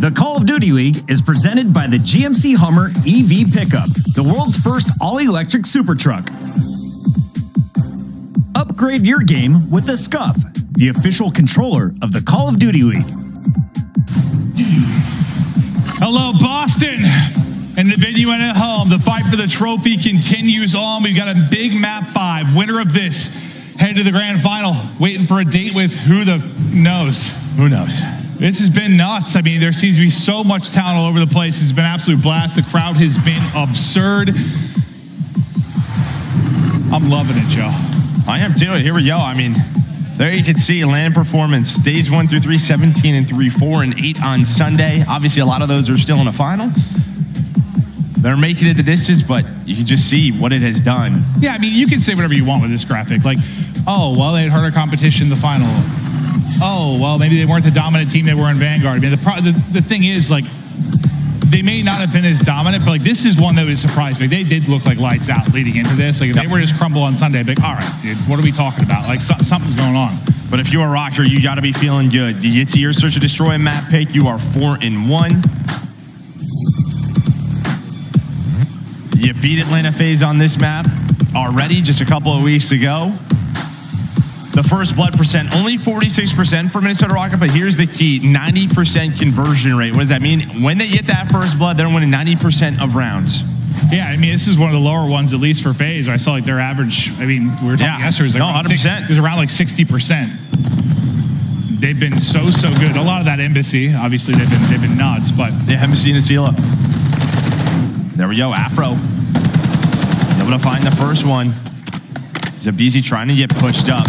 The Call of Duty League is presented by the GMC Hummer EV Pickup, the world's first all-electric super truck. Upgrade your game with the Scuff, the official controller of the Call of Duty League. Hello, Boston, and the venue and at home. The fight for the trophy continues on. We've got a big map 5. Winner of this headed to the grand final, waiting for a date with who knows. Who knows? This has been nuts. I mean, there seems to be so much talent all over the place. It's been an absolute blast. The crowd has been absurd. I'm loving it, Joe. I am too. Here we go. I mean, there you can see land performance. Days 1 through 3, 17 and 3, 4 and 8 on Sunday. Obviously, a lot of those are still in the final. They're making it the distance, but you can just see what it has done. Yeah, I mean, you can say whatever you want with this graphic. Like, oh, well, they had harder competition in the final. Oh, well, maybe they weren't the dominant team they were in Vanguard. I mean, the thing is, like, they may not have been as dominant, but, like, this is one that would surprise me. They did look like lights out leading into this. Like, if they were just crumble on Sunday, I'd be like, all right, dude, what are we talking about? Like, something's going on. But if you're a rocker, you got to be feeling good. You get to your Search and Destroy map pick. You are 4-1. You beat Atlanta FaZe on this map already just a couple of weeks ago. The first blood percent, only 46% for Minnesota Rocket, but here's the key, 90% conversion rate. What does that mean? When they get that first blood, they're winning 90% of rounds. Yeah, I mean, this is one of the lower ones, at least for FaZe. I saw like their average, I mean, we were talking yesterday, it was like 100%. It was around like 60%. They've been so good. A lot of that Embassy, obviously they've been nuts, but. Yeah, Embassy and Asila. There we go, Afro. Able to find the first one. Zabizi trying to get pushed up.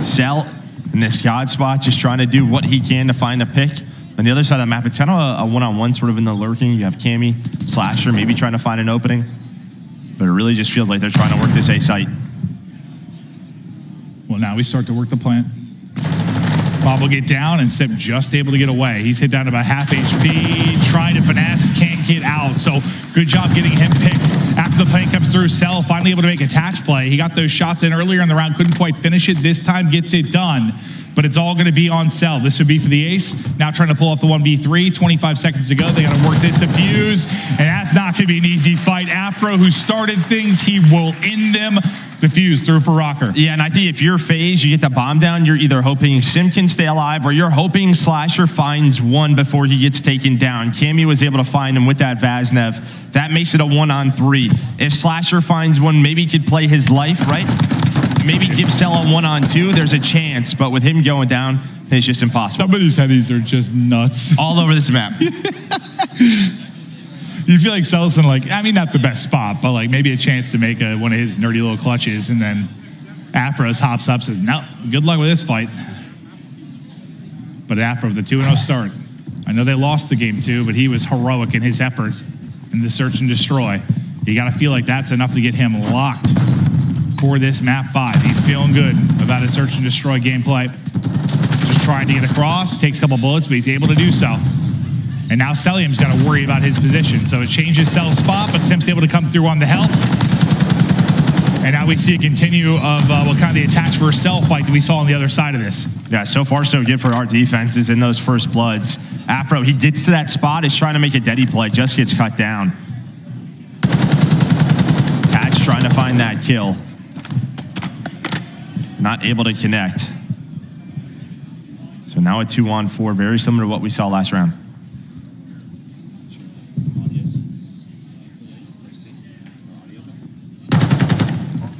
Cell in this God spot, just trying to do what he can to find a pick. On the other side of the map, it's kind of a one-on-one sort of in the lurking. You have Cammy, Slasher, maybe trying to find an opening. But it really just feels like they're trying to work this A site. Well, now we start to work the plant. Bob will get down, and Sip just able to get away. He's hit down to about half HP, trying to finesse, can't get out. So good job getting him picked. After the plant comes through, Cell finally able to make a attach play. He got those shots in earlier in the round, couldn't quite finish it. This time gets it done, but it's all going to be on Cell. This would be for the ace. Now trying to pull off the 1v3, 25 seconds to go. They got to work this defuse, and that's not going to be an easy fight. Afro, who started things, he will end them. Defuse through for Rocker. Yeah, and I think if you're FaZe, you get the bomb down, you're either hoping Sim can stay alive or you're hoping Slasher finds one before he gets taken down. Cammy was able to find him with that Vaznev. That makes it a 1-on-3. If Slasher finds one, maybe he could play his life, right? Maybe give Cell a 1-on-2, there's a chance, but with him going down, it's just impossible. Some of these headies are just nuts. All over this map. You feel like Selson, like, I mean, not the best spot, but like maybe a chance to make one of his nerdy little clutches, and then Afros hops up, says, no, good luck with this fight. But Afro with the 2-0 start. I know they lost the game too, but he was heroic in his effort in the search and destroy. You got to feel like that's enough to get him locked for this map 5. He's feeling good about his search and destroy gameplay. Just trying to get across, takes a couple bullets, but he's able to do so. And now Celium's got to worry about his position. So it changes Cell's spot, but Sim's able to come through on the help. And now we see a continue of what kind of the attach for Cell fight that we saw on the other side of this. Yeah, so far so good for our defenses in those first bloods. Afro, he gets to that spot, is trying to make a deady play, just gets cut down. Patch trying to find that kill. Not able to connect. So now a 2-on-4, very similar to what we saw last round.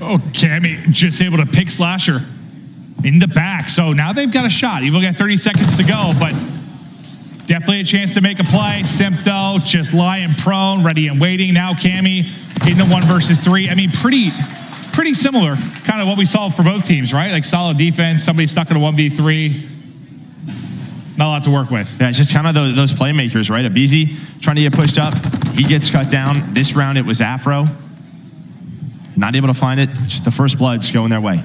Oh, Cammy just able to pick Slasher in the back. So now they've got a shot. Evil got 30 seconds to go, but definitely a chance to make a play. Simpto just lying prone, ready and waiting. Now Cammy in the 1 versus 3. I mean, pretty similar, kind of what we saw for both teams, right? Like solid defense, somebody stuck in a 1v3. Not a lot to work with. Yeah, it's just kind of those playmakers, right? Abizi trying to get pushed up. He gets cut down. This round it was Afro. Not able to find it. Just the first bloods going their way.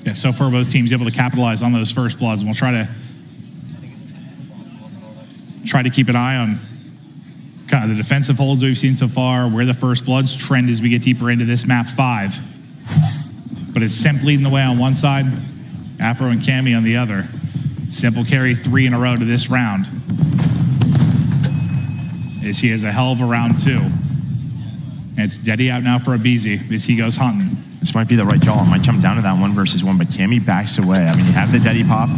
Yeah, so far both teams able to capitalize on those first bloods. And we'll try to keep an eye on kind kind of the defensive holds we've seen so far, where the First Bloods trend as we get deeper into this map 5. But it's Simp leading the way on one side, Afro and Cammy on the other. Simp will carry 3 in a row to this round, as he has a hell of a round 2. And it's Deddy out now for aBeZy as he goes hunting. This might be the right call. It might come down to that 1 versus 1, but Cammy backs away. I mean, you have the Deddy popped.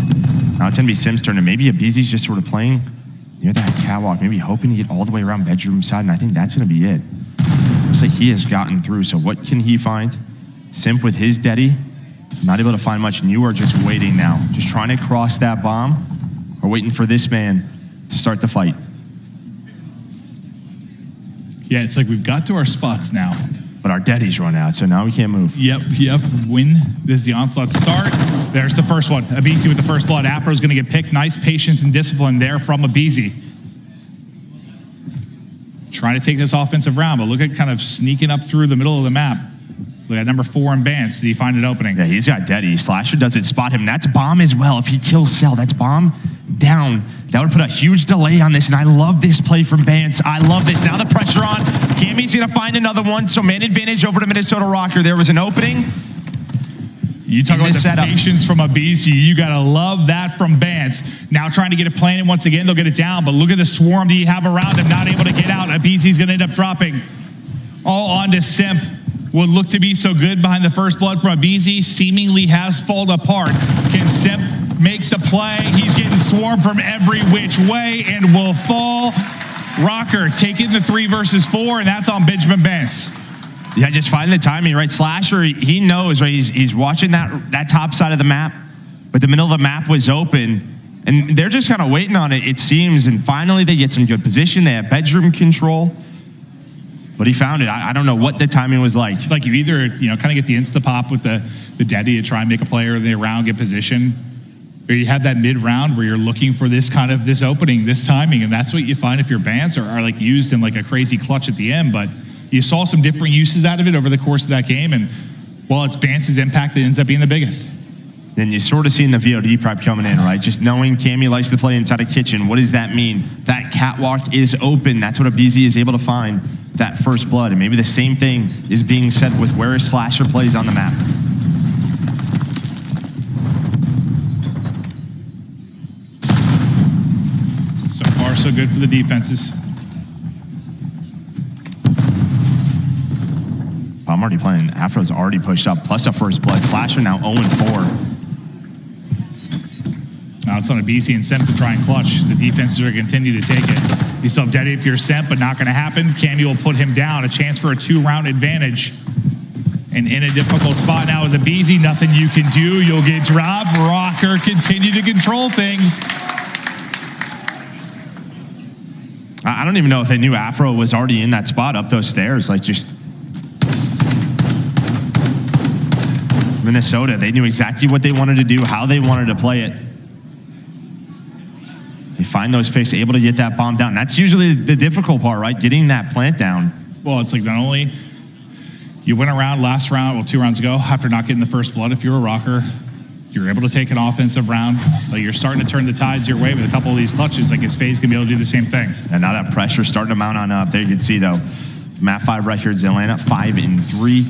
Now it's going to be Sim's turn, and maybe aBeZy's just sort of playing near that catwalk, maybe hoping to get all the way around bedroom side, and I think that's going to be it. Looks like he has gotten through, so what can he find? Simp with his Deddy, not able to find much, and you are just waiting now. Just trying to cross that bomb, or waiting for this man to start the fight. Yeah, it's like we've got to our spots now. But our Deddy's run out, so now we can't move. Yep. When does the onslaught start? There's the first one. aBeZy with the first blood. Afro's going to get picked. Nice patience and discipline there from aBeZy. Trying to take this offensive round, but look at kind of sneaking up through the middle of the map. Look at number 4 in Bance. Did he find an opening? Yeah, he's got Deddy. Slasher doesn't spot him. That's bomb as well. If he kills Cell, that's bomb down. That would put a huge delay on this, and I love this play from Bance. I love this. Now the pressure on. Cammy's going to find another one, so man advantage over to Minnesota Rokkr. There was an opening. You talk about the patience from aBeZy. You got to love that from Bance. Now trying to get it planted once again. They'll get it down, but look at the swarm that you have around him. Not able to get out. aBeZy's going to end up dropping. All on to Simp. Would look to be so good behind the first blood from aBeZy. Seemingly has fallen apart. Can Simp make the play? He's getting swarmed from every which way and will fall. Rokkr taking the 3 versus 4, and that's on Benjamin Bance. Yeah, just finding the timing, right? Slasher, he knows, right? He's watching that top side of the map, but the middle of the map was open, and they're just kind of waiting on it, it seems, and finally they get some good position. They have bedroom control, but he found it. I don't know what the timing was like. It's like you either, kind of get the insta-pop with the Deddy to try and make a play early around, get position, or you have that mid-round where you're looking for this kind of this opening, this timing, and that's what you find if your Bance are like used in like a crazy clutch at the end. But you saw some different uses out of it over the course of that game, and well, it's Bance's impact that ends up being the biggest. Then you sort of seen the VOD prep coming in, right? Just knowing Cammy likes to play inside a kitchen. What does that mean? That catwalk is open. That's what aBeZy is able to find, that first blood. And maybe the same thing is being said with where Slasher plays on the map. So far, so good for the defenses. I'm already playing. Afro's already pushed up, plus a first blood. Slasher now 0-4. Now it's on aBeZy and Simp to try and clutch. The defenses are going to continue to take it. You still have Deddy if you're Simp, but not going to happen. Cammy will put him down. A chance for a 2-round advantage. And in a difficult spot now is aBeZy. Nothing you can do. You'll get dropped. Rokkr continue to control things. I don't even know if they knew Afro was already in that spot up those stairs. Like, just Minnesota, they knew exactly what they wanted to do, how they wanted to play it. They find those picks, able to get that bomb down. That's usually the difficult part, right? Getting that plant down. Well, it's like not only you went around last round, well, 2 rounds ago, after not getting the first blood, if you're a Rokkr, you're able to take an offensive round. Like, you're starting to turn the tides your way with a couple of these clutches. Like, his FaZe can be able to do the same thing. And now that pressure starting to mount on up. There you can see, though, Map 5 records, Atlanta 5-3,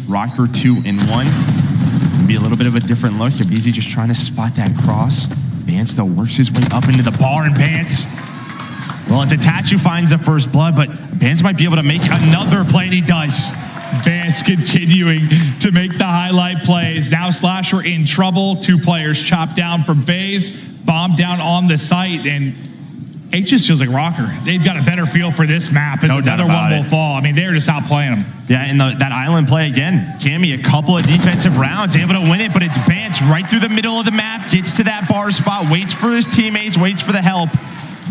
Rokkr 2-1. Be a little bit of a different look. aBeZy just trying to spot that cross. Bance, though, works his way up into the bar, and Bance, well, it's Attach who finds the first blood, but Bance might be able to make another play, and he does. Bance continuing to make the highlight plays. Now Slasher in trouble. 2 players chopped down from FaZe, bombed down on the site, and it just feels like Rokkr. They've got a better feel for this map as another one will fall. I mean, they're just outplaying them. Yeah, and that island play again. Cammy, a couple of defensive rounds, able to win it, but it's Bance right through the middle of the map, gets to that bar spot, waits for his teammates, waits for the help.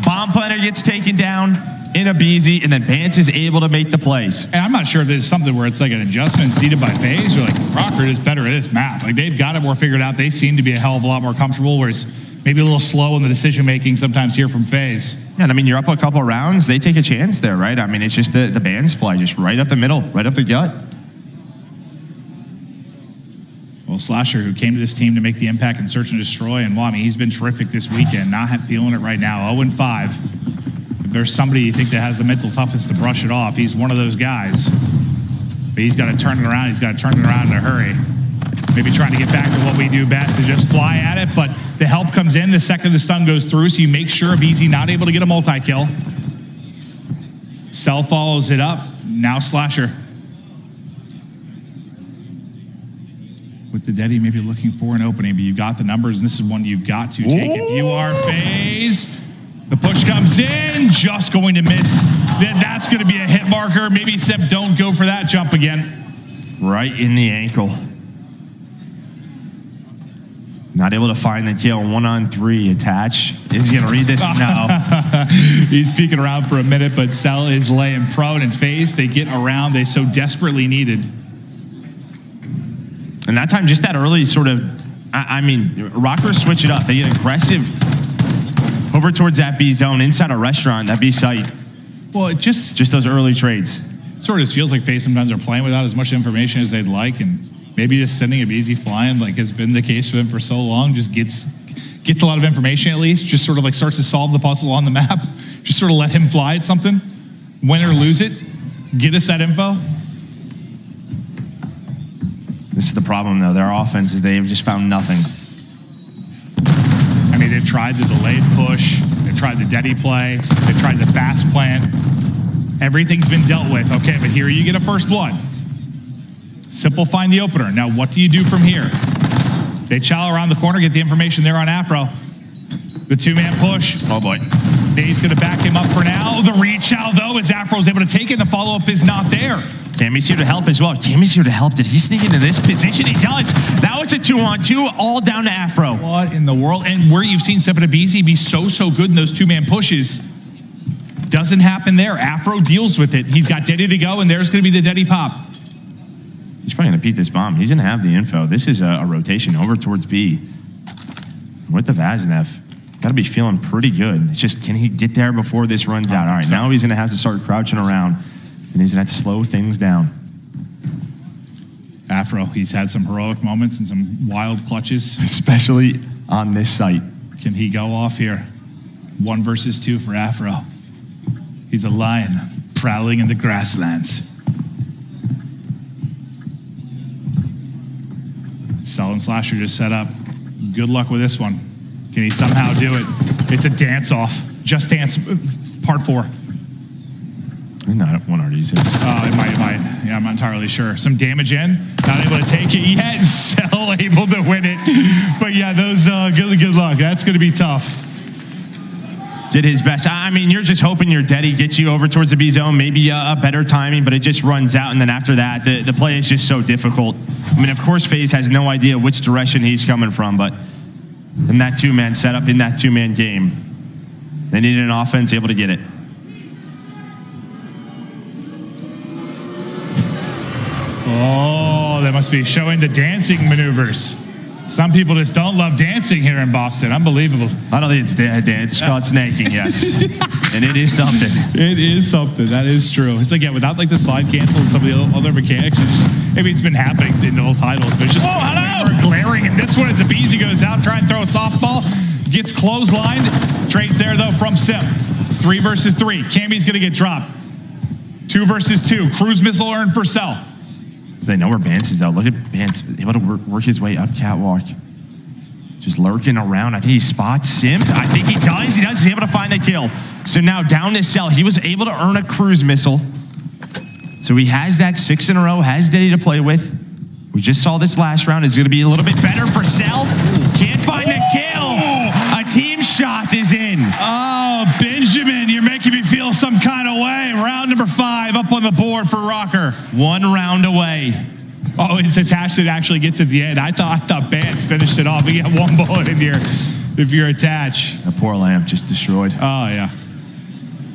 Bomb planter gets taken down in aBeZy, and then Bance is able to make the plays. And I'm not sure if there's something where it's like an adjustment needed by FaZe, or like Rokkr is better at this map. Like, they've got it more figured out. They seem to be a hell of a lot more comfortable, whereas maybe a little slow in the decision-making sometimes here from FaZe. Yeah, and I mean, you're up a couple of rounds. They take a chance there, right? I mean, it's just the Bance play, just right up the middle, right up the gut. Well, Slasher, who came to this team to make the impact and search and destroy, and well, I mean, he's been terrific this weekend. Not feeling it right now. 0-5. there's somebody you think that has the mental toughness to brush it off. He's one of those guys. But he's got to turn it around. He's got to turn it around in a hurry. Maybe trying to get back to what we do best and just fly at it, but the help comes in the second the stun goes through, so you make sure aBeZy not able to get a multi-kill. Cell follows it up. Now Slasher. With the Deddy maybe looking for an opening, but you've got the numbers, and this is one you've got to take. If you are FaZe, the push comes in, just going to miss. Then that's going to be a hit marker. Maybe Sip, don't go for that jump again. Right in the ankle. Not able to find the kill. 1-on-3 attach. Is he going to read this? No. He's peeking around for a minute, but Cell is laying prone, and FaZe, they get around. They so desperately needed. And that time, just that early sort of, I mean, Rockers switch it up. They get aggressive over towards that B zone, inside a restaurant, that B site. Well, it just those early trades. Sort of just feels like FaZe sometimes are playing without as much information as they'd like, and maybe just sending aBeZy flying, like has been the case for them for so long, just gets a lot of information at least, just sort of like starts to solve the puzzle on the map. Just sort of let him fly at something, win or lose it, get us that info. This is the problem, though. Their offense is they've just found nothing. I mean, they've tried the delayed push. They've tried the Deddy play. They've tried the fast plant. Everything's been dealt with. Okay, but here you get a first blood. Simple find the opener. Now, what do you do from here? They chow around the corner, get the information there on Afro. The two-man push. Oh, boy. Nade's going to back him up for now. The re-chow, though, as Afro's able to take it. The follow-up is not there. Tammy's here to help as well. Tammy's here to help. Did he sneak into this position? He does. Now it's a 2-on-2, all down to Afro. What in the world? And where you've seen Sip and aBeZy be so good in those two-man pushes, doesn't happen there. Afro deals with it. He's got Deddy to go, and there's going to be the Deddy pop. He's probably going to peek this bomb. He's going to have the info. This is a rotation over towards B. With the Vaznev, got to be feeling pretty good. It's just, can he get there before this runs out? All right, now he's going to have to start crouching around. And he's going to have to slow things down. Afro, he's had some heroic moments and some wild clutches. Especially on this site. Can he go off here? 1 versus 2 for Afro. He's a lion prowling in the grasslands. Cell and Slasher just set up. Good luck with this one. Can he somehow do it? It's a dance-off. Just Dance Part 4. Not 1RD6. It might. Yeah, I'm not entirely sure. Some damage in. Not able to take it yet. Cell able to win it. But yeah, those good luck. That's going to be tough. Did his best. I mean, you're just hoping your Deddy gets you over towards the B zone. Maybe a better timing, but it just runs out. And then after that, the play is just so difficult. I mean, of course, FaZe has no idea which direction he's coming from, but in that two-man setup, in that two-man game, they needed an offense able to get it. Oh, that must be showing the dancing maneuvers. Some people just don't love dancing here in Boston. Unbelievable. I don't think it's dance. It's called snaking, yes. And it is something. It is something. That is true. It's like, yeah, without like the slide cancel and some of the other mechanics, it's just, maybe it's been happening in old titles, but it's just glaring. And this one is aBeZy goes out, trying to throw a softball, gets clotheslined. Trades there, though, from Sip. 3 versus 3. Cammy's going to get dropped. 2 versus 2. Cruise missile earned for Cell. They know where Bance is, though. Look at Bance, able to work his way up catwalk. Just lurking around. I think he spots Sim. I think he does. He's able to find the kill. So now down to Cell. He was able to earn a cruise missile. So he has that 6 in a row, has Deddy to play with. We just saw this last round. It's going to be a little bit better for Cell. Can't find the kill. A team shot is in. Oh, Benjamin, you're making me feel some kind of way. Round number 5 up on the board for Rocker. 1 round away. Oh, it's attached. It actually gets at the end. I thought Bance finished it off. You get 1 bullet in here if you're attached. That poor lamp just destroyed. Oh, yeah.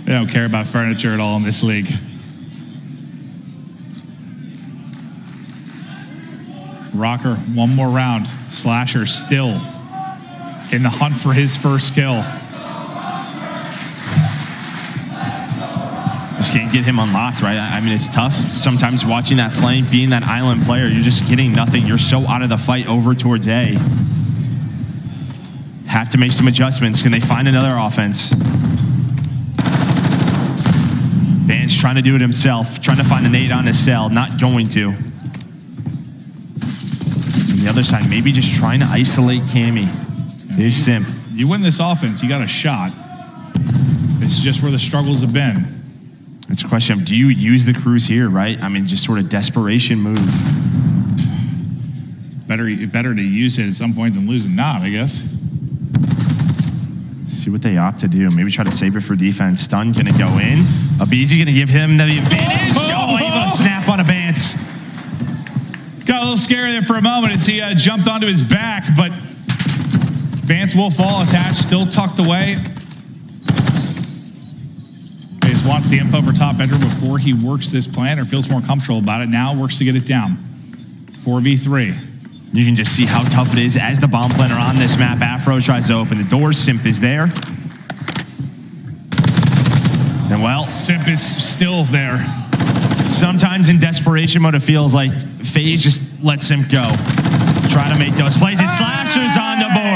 They don't care about furniture at all in this league. Rocker, 1 more round. Slasher still in the hunt for his first kill. Just can't get him unlocked, right? I mean, it's tough sometimes watching that flame, being that island player. You're just getting nothing. You're so out of the fight over towards A. Have to make some adjustments. Can they find another offense? trying to do it himself, trying to find a nade on his cell, not going to. On the other side, maybe just trying to isolate Cammy. He's Simp. You win this offense, you got a shot. It's just where the struggles have been. It's a question of, do you use the cruise here, right? I mean, just sort of desperation move. Better to use it at some point than lose it not, I guess. See what they opt to do. Maybe try to save it for defense. Stun gonna go in. aBeZy gonna give him the advantage. Oh, able to snap on a Vance. Got a little scary there for a moment as he jumped onto his back, but Vance will fall attached, still tucked away. He just wants the info for top bedroom before he works this plan or feels more comfortable about it. Now works to get it down. 4v3. You can just see how tough it is as the bomb planter on this map. Afro tries to open the door. Simp is there. And well, Simp is still there. Sometimes in desperation mode, it feels like FaZe just lets Simp go. Try to make those plays. And Slasher's on the board.